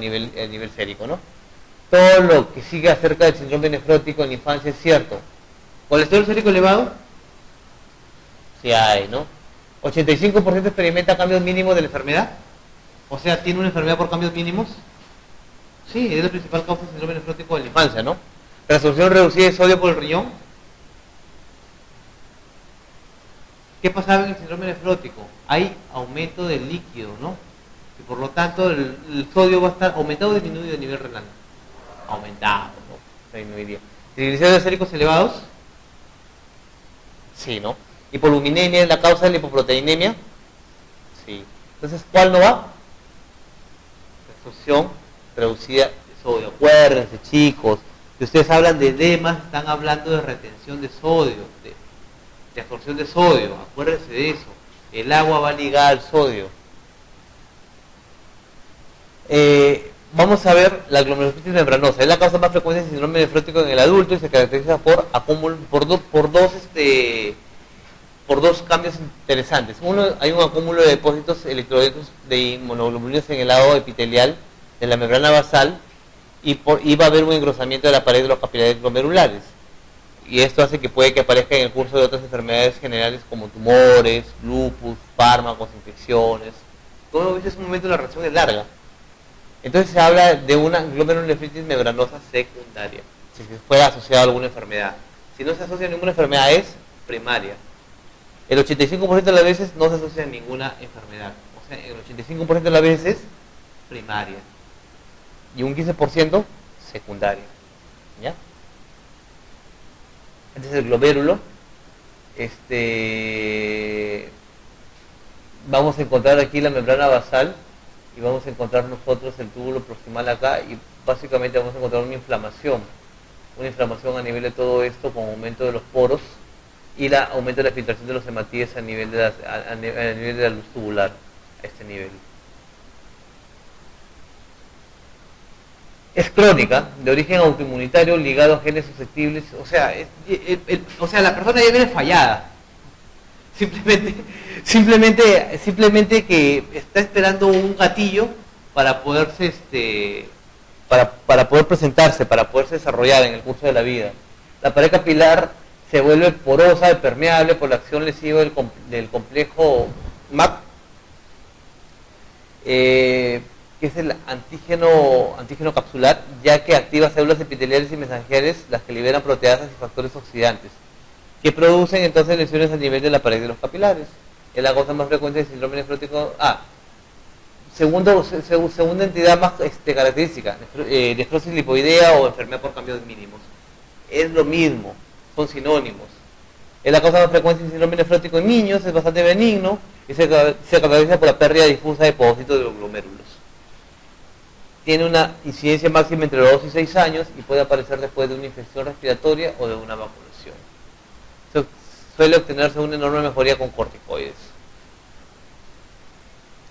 a nivel sérico, ¿no? Todo lo que sigue acerca del síndrome nefrótico en la infancia es cierto. ¿Colesterol sérico elevado? Sí hay, ¿no? 85% experimenta cambios mínimos de la enfermedad. O sea, ¿tiene una enfermedad por cambios mínimos? Sí, es la principal causa del síndrome nefrótico de la infancia, ¿no? Reabsorción reducida de sodio por el riñón. ¿Qué pasaba en el síndrome nefrótico? Hay aumento del líquido, ¿no? Y por lo tanto el sodio va a estar aumentado o disminuido a nivel renal. Aumentado, ¿no? Se disminuiría. ¿Triglicéridos séricos elevados? Sí, ¿no? ¿Hipoluminemia es la causa de la hipoproteinemia? Sí. Entonces, ¿cuál no va? Reabsorción reducida de sodio. Acuérdense, chicos, si ustedes hablan de edemas, están hablando de retención de sodio, de absorción de sodio. Acuérdense de eso. El agua va ligada al sodio. Vamos a ver la glomerulosclerosis membranosa. Es la causa más frecuente del síndrome nefrótico en el adulto y se caracteriza por dos cambios interesantes. Uno, hay un acúmulo de depósitos electrolitos de inmunoglobulinas en el lado epitelial de la membrana basal y va a haber un engrosamiento de la pared de los capilares glomerulares. Y esto hace que puede que aparezca en el curso de otras enfermedades generales como tumores, lupus, fármacos, infecciones. Como ves, en un momento la reacción es larga. Entonces se habla de una glomerulonefritis membranosa secundaria, si fuera asociada a alguna enfermedad. Si no se asocia a ninguna enfermedad, es primaria. El 85% de las veces no se asocia a ninguna enfermedad. O sea, el 85% de las veces es primaria. Y un 15% secundaria. ¿Ya? Este es el glomérulo. Vamos a encontrar aquí la membrana basal. Y vamos a encontrar nosotros el túbulo proximal acá y básicamente vamos a encontrar una inflamación a nivel de todo esto con aumento de los poros y aumento de la filtración de los hematíes a nivel de la luz tubular, a este nivel. Es crónica, de origen autoinmunitario ligado a genes susceptibles, o sea, la persona ya viene fallada. Simplemente que está esperando un gatillo para poderse para poder presentarse, para poderse desarrollar en el curso de la vida. La pared capilar se vuelve porosa y permeable por la acción lesiva del complejo MAP, que es el antígeno capsular, ya que activa células epiteliales y mensajeras, las que liberan proteasas y factores oxidantes, que producen entonces lesiones a nivel de la pared de los capilares. Es la causa más frecuente del síndrome nefrótico. Segunda entidad más característica, nefrosis lipoidea o enfermedad por cambios mínimos. Es lo mismo, son sinónimos. Es la causa más frecuente del síndrome nefrótico en niños, es bastante benigno y se caracteriza por la pérdida difusa de depósitos de los glomérulos. Tiene una incidencia máxima entre los 2 y 6 años y puede aparecer después de una infección respiratoria o de una vacunación. Suele obtenerse una enorme mejoría con corticoides.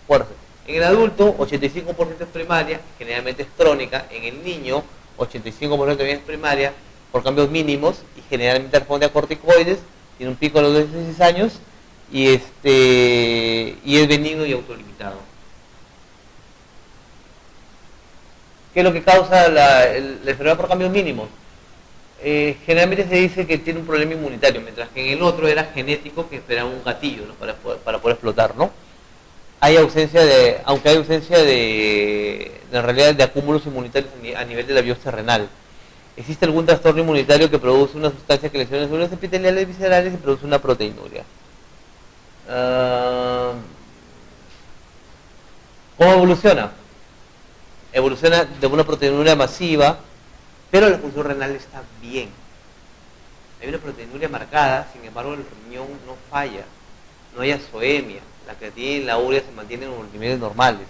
Fuerza. En el adulto, 85% es primaria, generalmente es crónica. En el niño, 85% también es primaria, por cambios mínimos, y generalmente responde a corticoides, tiene un pico a los 16 años, y es benigno y autolimitado. ¿Qué es lo que causa la enfermedad por cambios mínimos? Generalmente se dice que tiene un problema inmunitario, mientras que en el otro era genético, que esperaba un gatillo, ¿no? para poder explotar, ¿no? Aunque hay ausencia en realidad de acúmulos inmunitarios a nivel de la biopsia renal. Existe algún trastorno inmunitario que produce una sustancia que lesiona las células epiteliales viscerales y produce una proteinuria. ¿Cómo evoluciona? Evoluciona de una proteinuria masiva, pero la función renal está bien. Hay una proteinuria marcada, sin embargo el riñón no falla, no hay azoemia, la creatinina y la urea se mantienen en los niveles normales.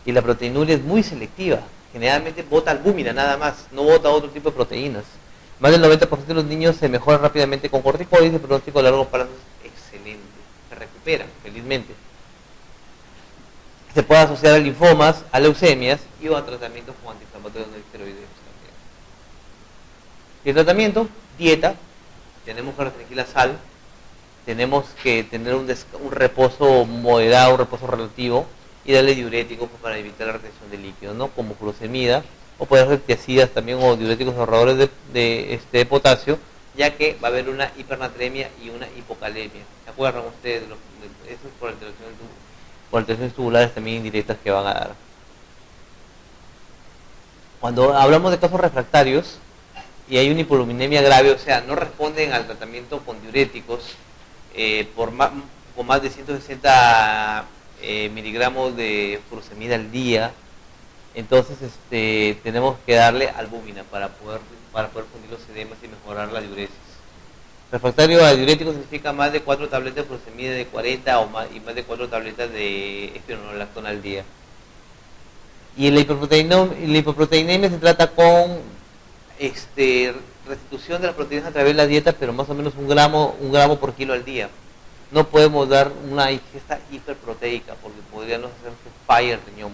Y la proteinuria es muy selectiva, generalmente bota albúmina nada más, no bota otro tipo de proteínas. Más del 90% de los niños se mejoran rápidamente con corticoides y el pronóstico a largo plazo es excelente, se recuperan felizmente. Se puede asociar a linfomas, a leucemias y a tratamientos con antiinflamatorios no esteroideos. Y el tratamiento, dieta, tenemos que restringir la sal, tenemos que tener un reposo moderado, un reposo relativo, y darle diuréticos pues, para evitar la retención de líquidos, ¿no? Como furosemida, o puede ser tiacidas también o diuréticos ahorradores de potasio, ya que va a haber una hipernatremia y una hipocalemia. ¿Se acuerdan ustedes? Eso es por alteraciones tubulares también indirectas que van a dar. Cuando hablamos de casos refractarios y hay una hipoluminemia grave, o sea, no responden al tratamiento con diuréticos con más de 160 miligramos de furosemida al día, entonces tenemos que darle albúmina para poder fundir los edemas y mejorar la diuresis. Refractario a diuréticos significa más de 4 tabletas de furosemida de 40 y más de 4 tabletas de espironolactona al día. Y la hipoproteinemia se trata con restitución de las proteínas a través de la dieta, pero más o menos un gramo por kilo al día. No podemos dar una ingesta hiperproteica porque podríamos hacer que falle el riñón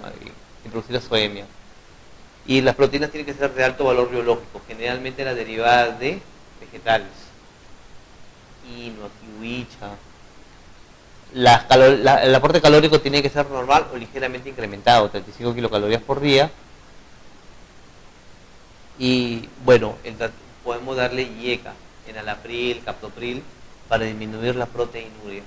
y producir azoemia. Y las proteínas tienen que ser de alto valor biológico, generalmente las derivadas de vegetales. Quinoa, kiwicha. El aporte calórico tiene que ser normal o ligeramente incrementado, 35 kilocalorías por día. Y bueno, podemos darle IECA, enalapril, captopril, para disminuir la proteinuria.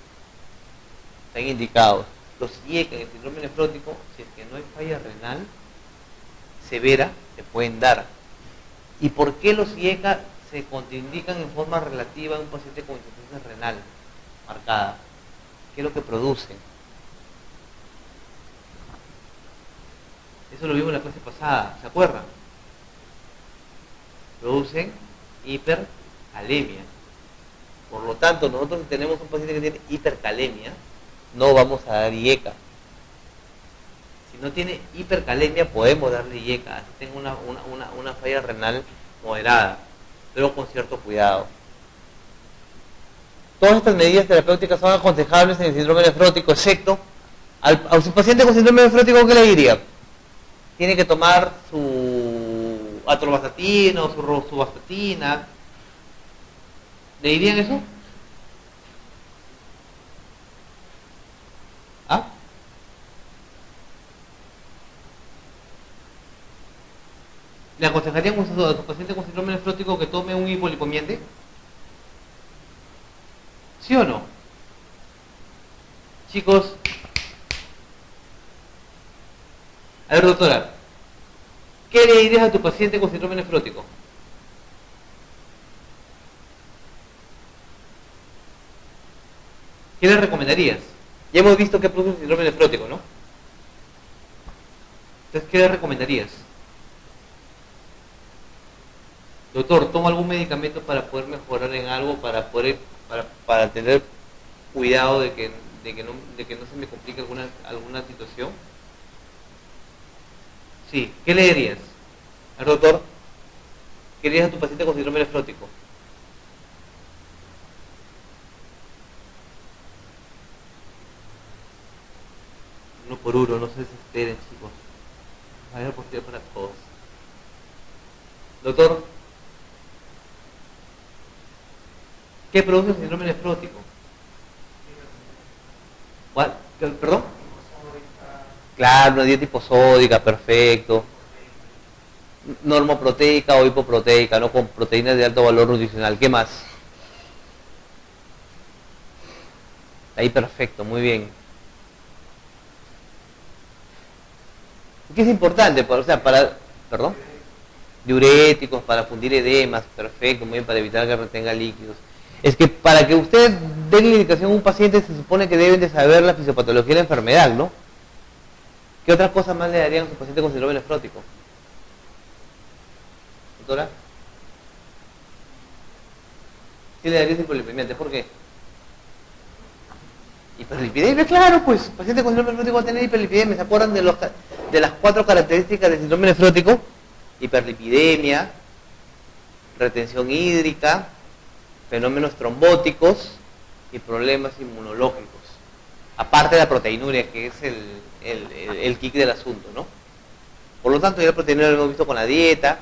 Están indicados. Los IECA en el síndrome nefrótico, si es que no hay falla renal severa, se pueden dar. ¿Y por qué los IECA se contraindican en forma relativa en un paciente con insuficiencia renal marcada? ¿Qué es lo que producen? Eso lo vimos en la clase pasada, ¿se acuerdan? Producen hipercalemia. Por lo tanto, nosotros si tenemos un paciente que tiene hipercalemia, no vamos a dar IECA. Si no tiene hipercalemia, podemos darle IECA, así tenga una falla renal moderada, pero con cierto cuidado. Todas estas medidas terapéuticas son aconsejables en el síndrome nefrótico, excepto a su paciente con síndrome nefrótico, ¿qué le diría? Tiene que tomar su atorvastatina o su rosuvastatina. ¿Le dirían eso? ¿Ah? ¿Le aconsejarían a su paciente con síndrome nefrótico que tome un hipolipomiente? ¿Sí o no? Chicos, a ver, doctora, ¿qué le dirías a tu paciente con síndrome nefrótico? ¿Qué le recomendarías? Ya hemos visto qué produce el síndrome nefrótico, ¿no? Entonces, ¿qué le recomendarías? Doctor, ¿toma algún medicamento para poder mejorar en algo, para tener cuidado de que no se me complique alguna situación? Sí, ¿qué le dirías? Al doctor, ¿qué le dirías a tu paciente con síndrome nefrótico? Uno por uno, no se desesperen, chicos. Hay oportunidad para todos. Doctor, ¿qué produce el síndrome nefrótico? ¿Cuál? ¿Perdón? Claro, una dieta hiposódica, perfecto. Normoproteica o hipoproteica, ¿no? Con proteínas de alto valor nutricional. ¿Qué más? Ahí perfecto, muy bien. ¿Qué es importante? Perdón. Diuréticos, para fundir edemas, perfecto, muy bien, para evitar que retenga líquidos. Es que para que usted dé la indicación a un paciente se supone que deben de saber la fisiopatología de la enfermedad, ¿no? ¿Qué otras cosas más le darían a su paciente con síndrome nefrótico? ¿Doctora? ¿Qué le darías hipolipemiante? ¿Por qué? Hiperlipidemia, claro, pues paciente con síndrome nefrótico va a tener hiperlipidemia. ¿Se acuerdan de las 4 características del síndrome nefrótico? Hiperlipidemia, retención hídrica, fenómenos trombóticos y problemas inmunológicos. Aparte de la proteinuria, que es el kick del asunto, ¿no? Por lo tanto, ya la proteinuria lo hemos visto con la dieta.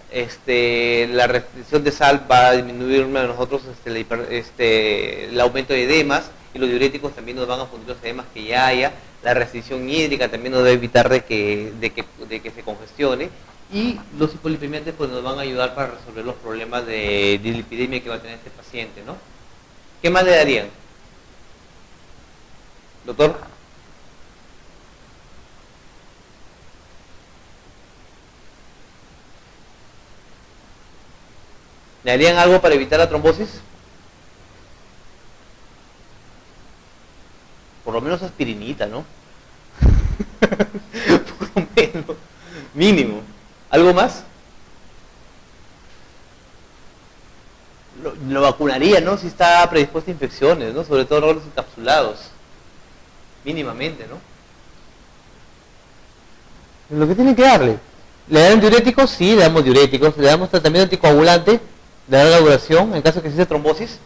La restricción de sal va a disminuir nosotros el aumento de edemas y los diuréticos también nos van a fundir los edemas que ya haya, la restricción hídrica también nos debe evitar de que se congestione, y los hipolipemiantes pues nos van a ayudar para resolver los problemas de dislipidemia que va a tener este paciente, ¿no? ¿Qué más le darían? Doctor. ¿Le harían algo para evitar la trombosis? Por lo menos aspirinita, ¿no? Por lo menos. Mínimo. ¿Algo más? Lo vacunaría, ¿no? Si está predispuesto a infecciones, ¿no? Sobre todo los encapsulados. Mínimamente, ¿no? Lo que tienen que darle. ¿Le dan diuréticos? Sí, le damos diuréticos. ¿Le damos tratamiento anticoagulante de larga duración en caso de que exista trombosis?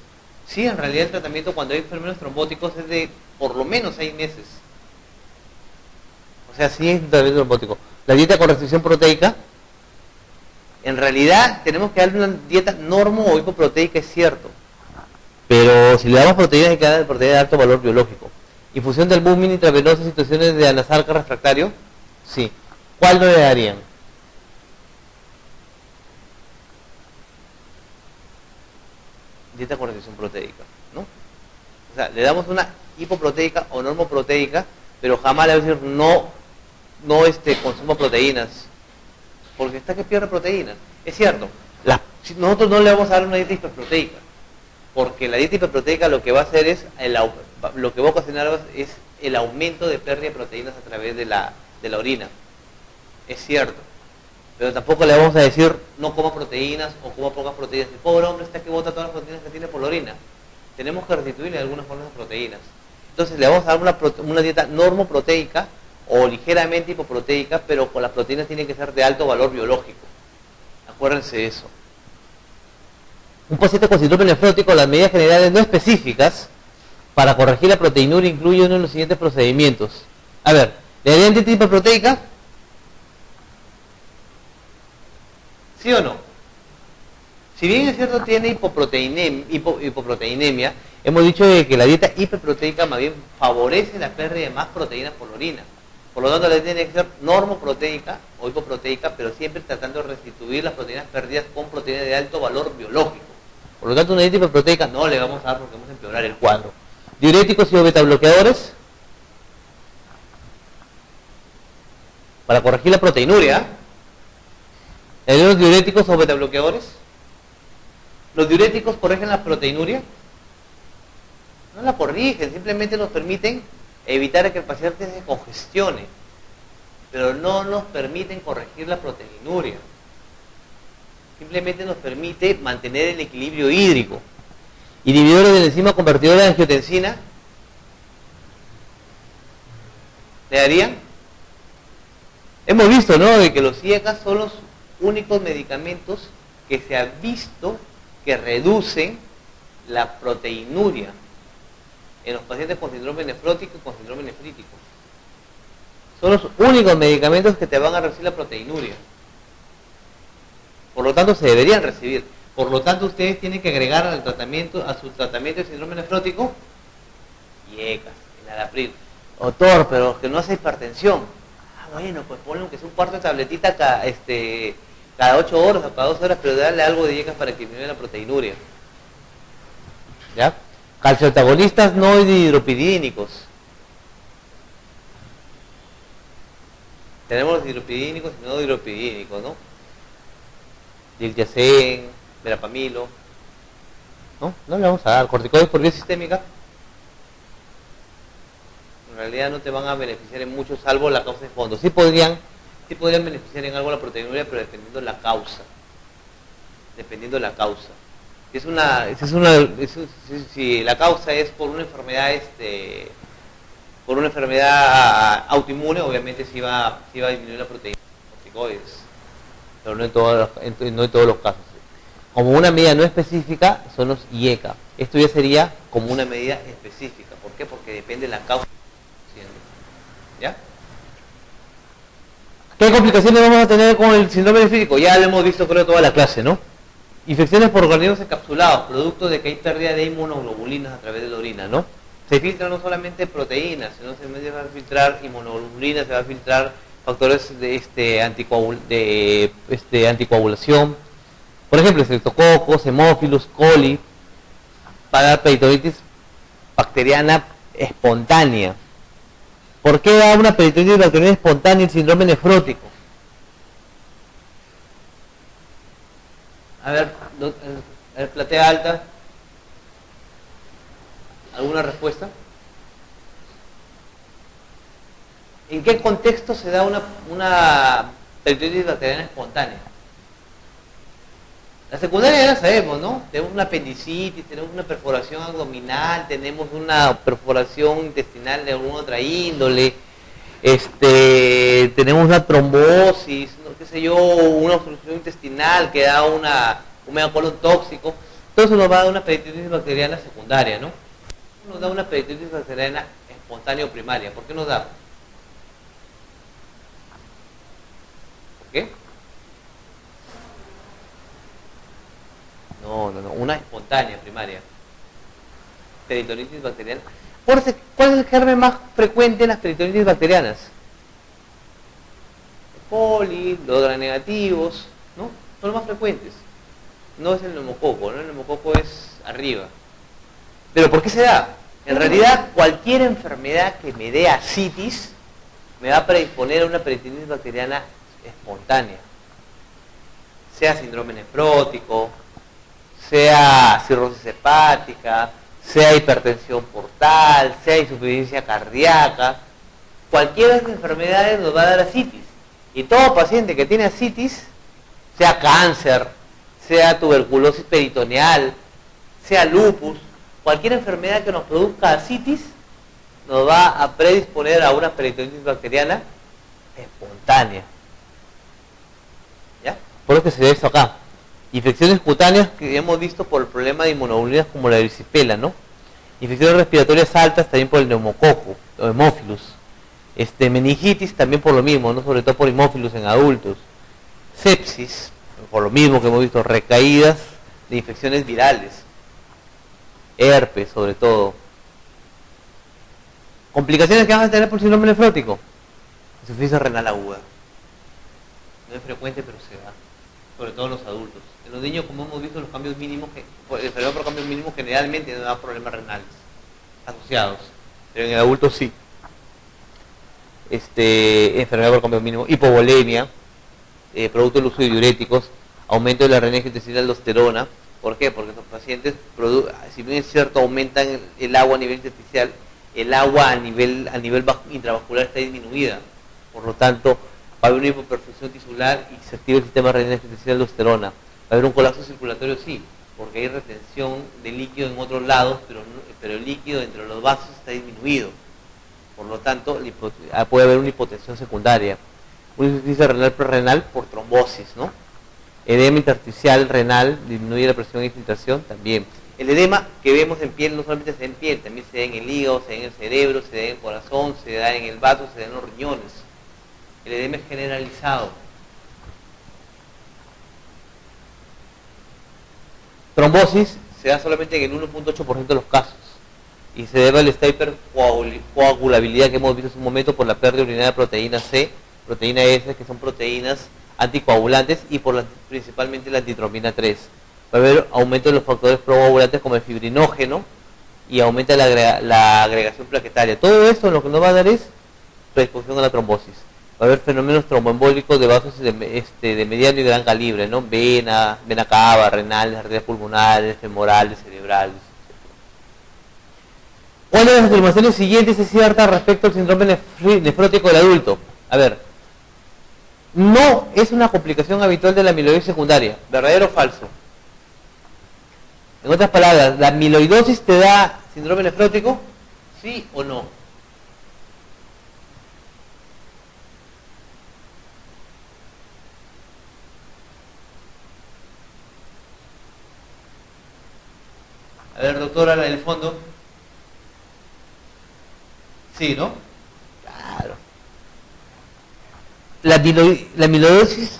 Sí, en realidad el tratamiento cuando hay fenómenos trombóticos es de por lo menos 6 meses. O sea, sí es un tratamiento trombótico. La dieta con restricción proteica, en realidad tenemos que darle una dieta normo o hipoproteica, es cierto. Pero si le damos proteínas, hay que darle proteínas de alto valor biológico. Infusión del albumin intravenosa en situaciones de anasarca refractario, sí. ¿Cuál no le darían? Dieta con restricción proteica, ¿no? O sea, le damos una hipoproteica o normoproteica, pero jamás le vamos a decir no consuma proteínas, porque está que pierde proteínas. Es cierto, nosotros no le vamos a dar una dieta hiperproteica, porque la dieta hiperproteica lo que va a hacer es, lo que va a ocasionar es el aumento de pérdida de proteínas a través de la orina. Es cierto, pero tampoco le vamos a decir no coma proteínas o coma pocas proteínas. El pobre hombre está que bota todas las proteínas que tiene por la orina. Tenemos que restituirle algunas formas de proteínas. Entonces le vamos a dar una dieta normoproteica o ligeramente hipoproteica, pero con las proteínas tienen que ser de alto valor biológico. Acuérdense de eso. Un paciente con síndrome nefrótico, las medidas generales no específicas para corregir la proteinuria incluye uno de los siguientes procedimientos. A ver, ¿le darían dieta hiperproteica? ¿Sí o no? Si bien es cierto tiene hipoproteinemia, hemos dicho que la dieta hiperproteica más bien favorece la pérdida de más proteínas por la orina. Por lo tanto, la dieta tiene que ser normoproteica o hipoproteica, pero siempre tratando de restituir las proteínas perdidas con proteínas de alto valor biológico. Por lo tanto, una dieta hiperproteica no le vamos a dar porque vamos a empeorar el cuadro. Diuréticos y o betabloqueadores para corregir la proteinuria. ¿Los diuréticos o betabloqueadores? ¿Los diuréticos corrigen la proteinuria? No la corrigen, simplemente nos permiten evitar que el paciente se congestione, pero no nos permiten corregir la proteinuria. Simplemente nos permite mantener el equilibrio hídrico. Inhibidores de la enzima convertidora de angiotensina, ¿le darían? Hemos visto, ¿no?, de que los IECA son los únicos medicamentos que se ha visto que reducen la proteinuria en los pacientes con síndrome nefrótico y con síndrome nefrítico. Son los únicos medicamentos que te van a reducir la proteinuria. Por lo tanto, se deberían recibir. Por lo tanto, ustedes tienen que agregar a su tratamiento de síndrome nefrótico IECAS, enalapril. Doctor, pero que no hace hipertensión. Bueno, pues ponle aunque sea un cuarto de tabletita cada 8 horas o cada 2 horas, pero darle algo de IECAS para que disminuya la proteinuria. ¿Ya? Calcioantagonistas no hidropidínicos. Tenemos los hidropidínicos y no hidropidínicos, ¿no? Diltiazem, verapamilo. ¿No? No le vamos a dar. Corticoides por vía sistémica. En realidad no te van a beneficiar en mucho, salvo la causa de fondo. Sí podrían beneficiar en algo la proteinuria, pero dependiendo de la causa. Dependiendo de la causa. Si la causa es por una enfermedad autoinmune, obviamente sí va a disminuir la proteína de corticoides, pero no en todos los casos. Como una medida no específica son los IECA. Esto ya sería como una medida específica. ¿Por qué? Porque depende de la causa. ¿Ya? ¿Qué complicaciones vamos a tener con el síndrome nefrítico? Ya lo hemos visto, creo, toda la clase, ¿no? Infecciones por organismos encapsulados, producto de que hay pérdida de inmunoglobulinas a través de la orina, ¿no? se filtra no solamente proteínas, sino se va a filtrar inmunoglobulinas, se va a filtrar factores de anticoagulación, por ejemplo, estreptococos, hemófilos, coli, para dar peritonitis bacteriana espontánea. ¿Por qué da una peritonitis bacteriana espontánea y el síndrome nefrótico? A ver, platea alta. ¿Alguna respuesta? ¿En qué contexto se da una peritonitis bacteriana espontánea? La secundaria ya la sabemos, ¿no? Tenemos una apendicitis, tenemos una perforación abdominal, tenemos una perforación intestinal de alguna otra índole, tenemos una trombosis, ¿no? Qué sé yo, una obstrucción intestinal que da un megacolon tóxico. Todo eso nos va a dar una peritonitis bacteriana secundaria, ¿no? Nos da una peritonitis bacteriana espontánea o primaria. ¿Por qué nos da? ¿Por qué? No, una espontánea primaria. Peritonitis bacteriana. ¿Cuál es el germen más frecuente en las peritonitis bacterianas? El coli, los gram negativos, ¿no? Son los más frecuentes. No es el neumococo, ¿no? El neumococo es arriba. ¿Pero por qué se da? En realidad, cualquier enfermedad que me dé ascitis me va a predisponer a una peritonitis bacteriana espontánea. Sea síndrome nefrótico, sea cirrosis hepática, sea hipertensión portal, sea insuficiencia cardíaca, cualquiera de estas enfermedades nos va a dar ascitis. Y todo paciente que tiene ascitis, sea cáncer, sea tuberculosis peritoneal, sea lupus, cualquier enfermedad que nos produzca ascitis, nos va a predisponer a una peritonitis bacteriana espontánea. ¿Ya? Por eso que se ve esto acá. Infecciones cutáneas que hemos visto por el problema de inmunoglobulinas como la erisipela, ¿no? Infecciones respiratorias altas también por el neumococo o hemófilus. Meningitis también por lo mismo, ¿no? Sobre todo por hemófilus en adultos. Sepsis, por lo mismo que hemos visto, recaídas de infecciones virales. Herpes, sobre todo. Complicaciones que van a tener por síndrome nefrótico. Insuficiencia renal aguda. No es frecuente, pero se da. Sobre todo en los adultos. En los niños, como hemos visto, los cambios mínimos, enfermedad por cambios mínimos generalmente no da problemas renales asociados, pero en el adulto sí. Enfermedad por cambios mínimos, hipovolemia, producto del uso de diuréticos, aumento de la renina intestinal de aldosterona. ¿Por qué? Porque los pacientes, si bien es cierto, aumentan el agua a nivel intersticial, el agua a nivel intravascular está disminuida. Por lo tanto, va a haber una hipoperfusión tisular y se activa el sistema renina intestinal de aldosterona. Va a haber un colapso circulatorio, sí, porque hay retención de líquido en otros lados, pero el líquido entre los vasos está disminuido. Por lo tanto, puede haber una hipotensión secundaria. Una insuficiencia renal prerrenal por trombosis, ¿no? Edema intersticial renal, disminuye la presión de infiltración también. El edema que vemos en piel no solamente se da en piel, también se da en el hígado, se da en el cerebro, se da en el corazón, se da en el vaso, se da en los riñones. El edema es generalizado. Trombosis se da solamente en el 1.8% de los casos y se debe al estado de hipercoagulabilidad que hemos visto hace un momento por la pérdida urinaria de proteína C, proteína S, que son proteínas anticoagulantes, y principalmente la antitrombina 3. Va a haber aumento de los factores procoagulantes como el fibrinógeno y aumenta la agregación plaquetaria. Todo esto lo que nos va a dar es predisposición a la trombosis. Va a haber fenómenos tromboembólicos de vasos de mediano y gran calibre, ¿no? Vena cava, renales, arterias pulmonares, femorales, cerebrales. ¿Cuál de las afirmaciones siguientes es cierta respecto al síndrome nefrótico del adulto? A ver, no es una complicación habitual de la amiloidosis secundaria. ¿Verdadero o falso? En otras palabras, ¿la amiloidosis te da síndrome nefrótico? ¿Sí o no? A ver, doctora, la del fondo. Sí, ¿no? Claro. La amiloidosis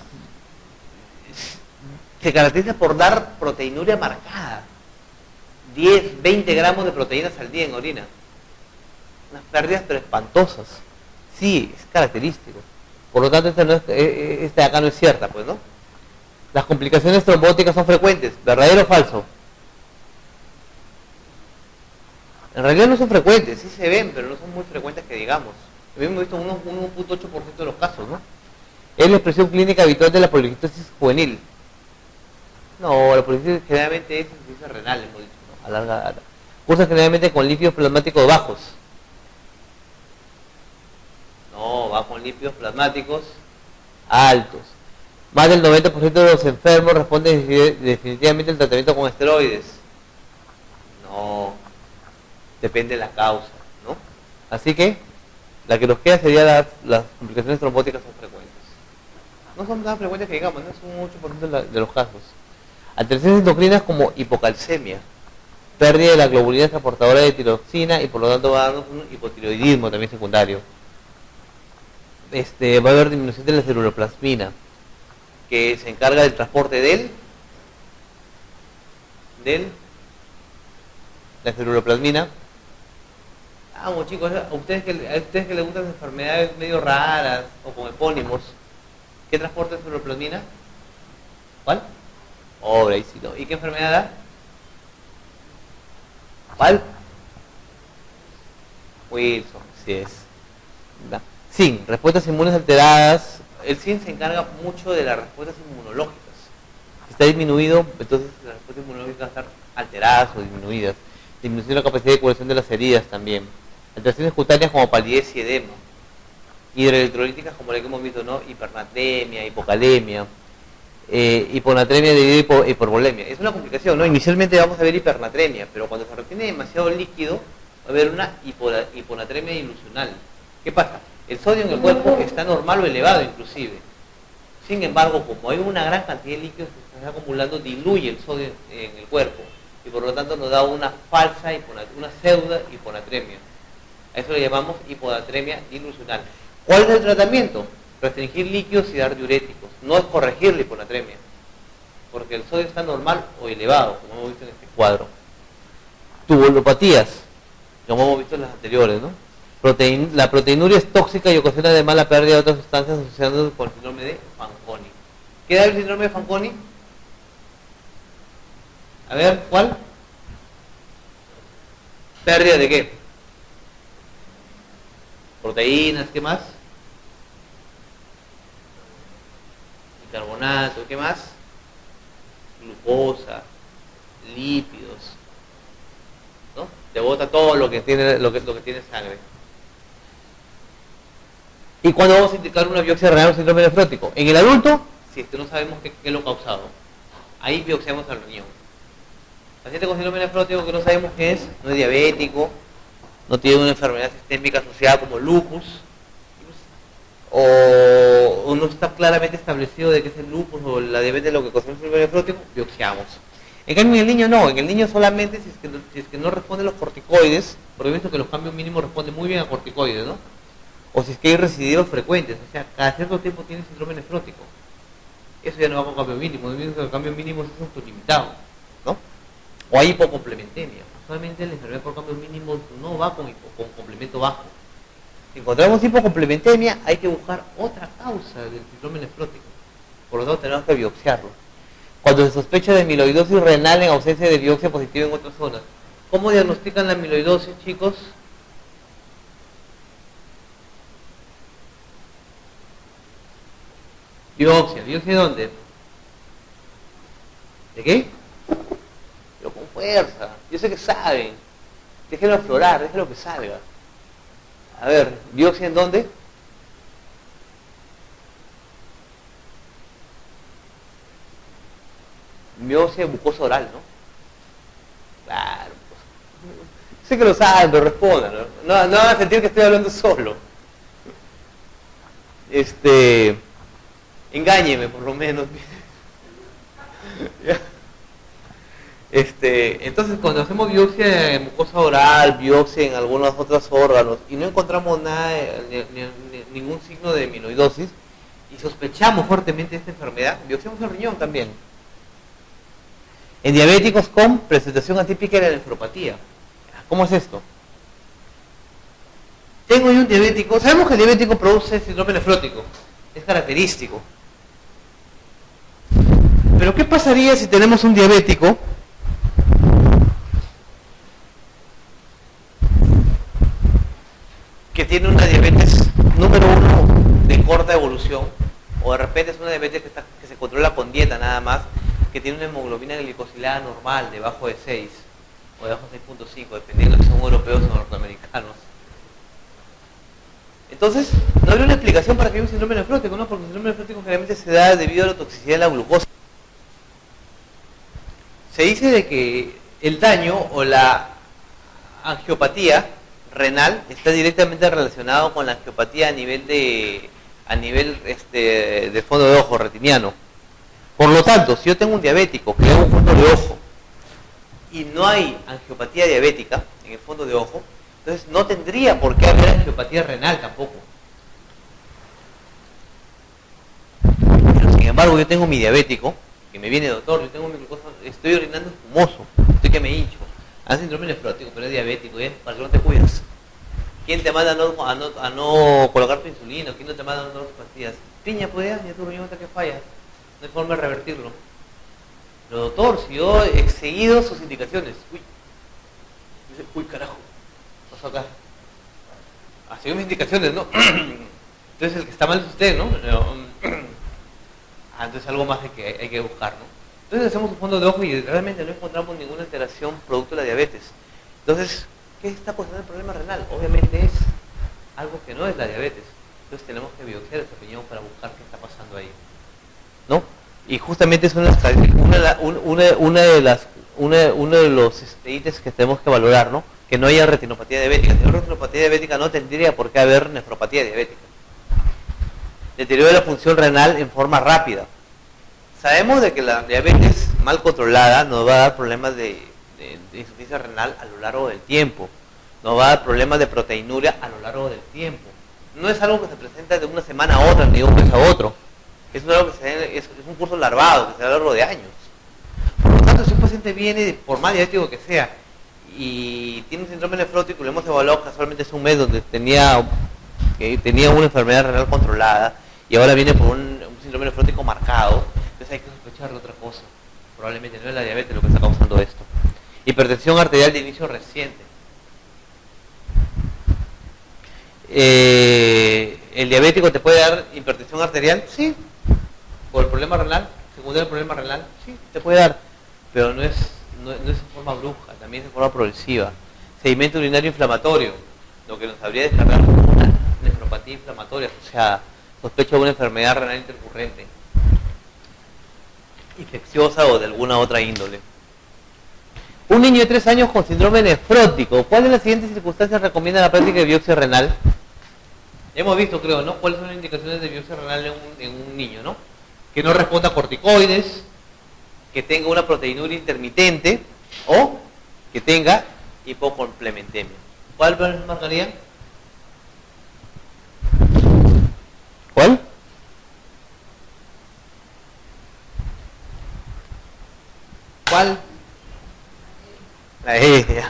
se caracteriza por dar proteinuria marcada. 10, 20 gramos de proteínas al día en orina. unas pérdidas pero espantosas. Sí, es característico. Por lo tanto, esta, no es, esta de acá no es cierta, pues, ¿no? Las complicaciones trombóticas son frecuentes, ¿verdadero o falso? En realidad no son frecuentes, sí se ven, pero no son muy frecuentes que digamos. Hemos visto un 1.8% de los casos, ¿no? Es la expresión clínica habitual de la poliquistosis juvenil. No, la poliquistosis generalmente es insuficiencia renal, hemos dicho, ¿no? A larga data. Cursa generalmente con lípidos plasmáticos bajos. No, va con lípidos plasmáticos altos. Más del 90% de los enfermos responden definitivamente al tratamiento con esteroides. No, depende de la causa, ¿no? Así que, la que nos queda sería las complicaciones trombóticas son frecuentes. No son tan frecuentes que digamos, no es un 8% de los casos. Alteraciones endocrinas como hipocalcemia, pérdida de la globulina transportadora de tiroxina y por lo tanto va a darnos un hipotiroidismo también secundario. Va a haber disminución de la ceruloplasmina, que se encarga del transporte de la ceruloplasmina. Vamos chicos, a ustedes que les gustan enfermedades medio raras o con epónimos, ¿qué transporta la ceruloplasmina? ¿Cuál? Obra, y si no. ¿Y qué enfermedad da? ¿Cuál? Wilson, sí es. Zinc, respuestas inmunes alteradas. El zinc se encarga mucho de las respuestas inmunológicas. Si está disminuido, entonces las respuestas inmunológicas van a estar alteradas o disminuidas. Disminución de la capacidad de curación de las heridas también. Alteraciones cutáneas como palidez y edema. Hidroelectrolíticas como la que hemos visto, ¿no? Hipernatremia, hipocalemia, hiponatremia debido a hipervolemia. Es una complicación, ¿no? Inicialmente vamos a ver hipernatremia, pero cuando se retiene demasiado líquido va a haber una hiponatremia ilusional. ¿Qué pasa? El sodio en el cuerpo está normal o elevado inclusive. Sin embargo, como hay una gran cantidad de líquidos que se está acumulando, diluye el sodio en el cuerpo y por lo tanto nos da una falsa, una pseudo hiponatremia. A eso le llamamos hiponatremia ilusional. ¿Cuál es el tratamiento? Restringir líquidos y dar diuréticos. No es corregir la hiponatremia, porque el sodio está normal o elevado, como hemos visto en este cuadro. Tubulopatías, como hemos visto en las anteriores, ¿no? La proteinuria es tóxica y ocasiona además la pérdida de otras sustancias asociadas con el síndrome de Fanconi. ¿Qué da el síndrome de Fanconi? A ver, ¿cuál? ¿Pérdida de qué? Proteínas, ¿qué más? Bicarbonato, ¿qué más? Glucosa, lípidos, ¿no? Te bota todo lo que tiene sangre. ¿Y cuándo vamos a indicar una biopsia renal o síndrome nefrótico? En el adulto, si es que no sabemos qué lo ha causado. Ahí biopsiamos al riñón. Paciente con síndrome nefrótico que no sabemos qué es, no es diabético, no tiene una enfermedad sistémica asociada como lupus, o no está claramente establecido de qué es el lupus o la diabetes lo que causa el síndrome nefrótico, biopsiamos. En cambio, en el niño no, en el niño solamente si es que no responden los corticoides, porque he visto que los cambios mínimos responden muy bien a corticoides, ¿no? O si es que hay recidivos frecuentes, o sea, cada cierto tiempo tiene síndrome nefrótico. Eso ya no va con cambio mínimo, el cambio mínimo es autolimitado, ¿no? O hay hipocomplementemia. Usualmente la enfermedad por cambio mínimo no va con complemento bajo. Si encontramos hipocomplementemia, hay que buscar otra causa del síndrome nefrótico. Por lo tanto, tenemos que biopsiarlo. Cuando se sospecha de amiloidosis renal en ausencia de biopsia positiva en otras zonas. ¿Cómo diagnostican la amiloidosis, chicos? Biopsia. ¿Biopsia de dónde? ¿De qué? Pero con fuerza. Yo sé que saben. Déjenlo aflorar, déjenlo que salga. A ver, ¿biopsia en dónde? Biopsia de mucosa oral, ¿no? Claro. Sé que lo saben, pero respondan. No van a sentir que estoy hablando solo. Engáñeme, por lo menos. Entonces, cuando hacemos biopsia de mucosa oral, biopsia en algunos otros órganos y no encontramos nada, ningún signo de amiloidosis y sospechamos fuertemente de esta enfermedad, biopsiamos el riñón también. En diabéticos con presentación atípica de la nefropatía. ¿Cómo es esto? tengo yo un diabético, sabemos que el diabético produce síndrome nefrótico, es característico. Pero ¿qué pasaría si tenemos un diabético que tiene una diabetes número 1 de corta evolución, o de repente es una diabetes que se controla con dieta nada más, que tiene una hemoglobina glicosilada normal debajo de 6 o debajo de 6.5, dependiendo de si son europeos o norteamericanos? Entonces, no habría una explicación para que haya un síndrome nefrótico, ¿no? Porque el síndrome nefrótico generalmente se da debido a la toxicidad de la glucosa. Se dice de que el daño o la angiopatía renal está directamente relacionado con la angiopatía a nivel de fondo de ojo retiniano. Por lo tanto, si yo tengo un diabético que tiene un fondo de ojo y no hay angiopatía diabética en el fondo de ojo, entonces no tendría por qué haber angiopatía renal tampoco. Pero sin embargo, yo tengo mi diabético que me viene, doctor, yo tengo mi glucosa, estoy orinando espumoso, estoy que me hincho. Haz síndrome nefrótico, pero es diabético, ¿eh? ¿Para qué no te cuidas? ¿Quién te manda a no colocar tu insulina? ¿Quién no te manda a no tomar tus pastillas? Piña, pues ya tu riñón está que falla. No hay forma de revertirlo. Pero doctor, si yo he seguido sus indicaciones, uy carajo, ¿qué pasó acá? Ha seguido mis indicaciones, ¿no? Entonces el que está mal es usted, ¿no? Entonces algo más hay que buscar, ¿no? Entonces hacemos un fondo de ojo y realmente no encontramos ninguna alteración producto de la diabetes. Entonces, ¿qué está causando el problema renal? Obviamente es algo que no es la diabetes. Entonces tenemos que biopsiar ese riñón para buscar qué está pasando ahí, ¿no? Y justamente es uno de los ítems que tenemos que valorar, ¿no? Que no haya retinopatía diabética. Si no hay retinopatía diabética, no tendría por qué haber nefropatía diabética. Deterioro de la función renal en forma rápida. Sabemos de que la diabetes mal controlada nos va a dar problemas de insuficiencia renal a lo largo del tiempo. Nos va a dar problemas de proteinuria a lo largo del tiempo. No es algo que se presenta de una semana a otra, ni de un mes a otro. Es un curso larvado que se da a lo largo de años. Por lo tanto, si un paciente viene, por más diabético que sea, y tiene un síndrome nefrótico, y lo hemos evaluado casualmente hace un mes donde tenía una enfermedad renal controlada, y ahora viene por un síndrome nefrótico marcado, entonces hay que sospechar de otra cosa. Probablemente no es la diabetes lo que está causando esto. Hipertensión arterial de inicio reciente. ¿El diabético te puede dar hipertensión arterial? Sí. ¿Por el problema renal? ¿Secundario al problema renal? Sí, te puede dar. Pero no es en forma brusca, también es en forma progresiva. Sedimento urinario inflamatorio, lo que nos habría descargado una nefropatía inflamatoria, o sea, sospecho de una enfermedad renal intercurrente, infecciosa o de alguna otra índole. Un niño de 3 años con síndrome nefrótico, ¿cuál de las siguientes circunstancias recomienda la práctica de biopsia renal? Ya hemos visto, creo, ¿no? ¿Cuáles son las indicaciones de biopsia renal en un niño, ¿no? Que no responda a corticoides, que tenga una proteinuria intermitente o que tenga hipocomplementemia. ¿Cuál marcaría? ¿Cuál? ¿Cuál? La E.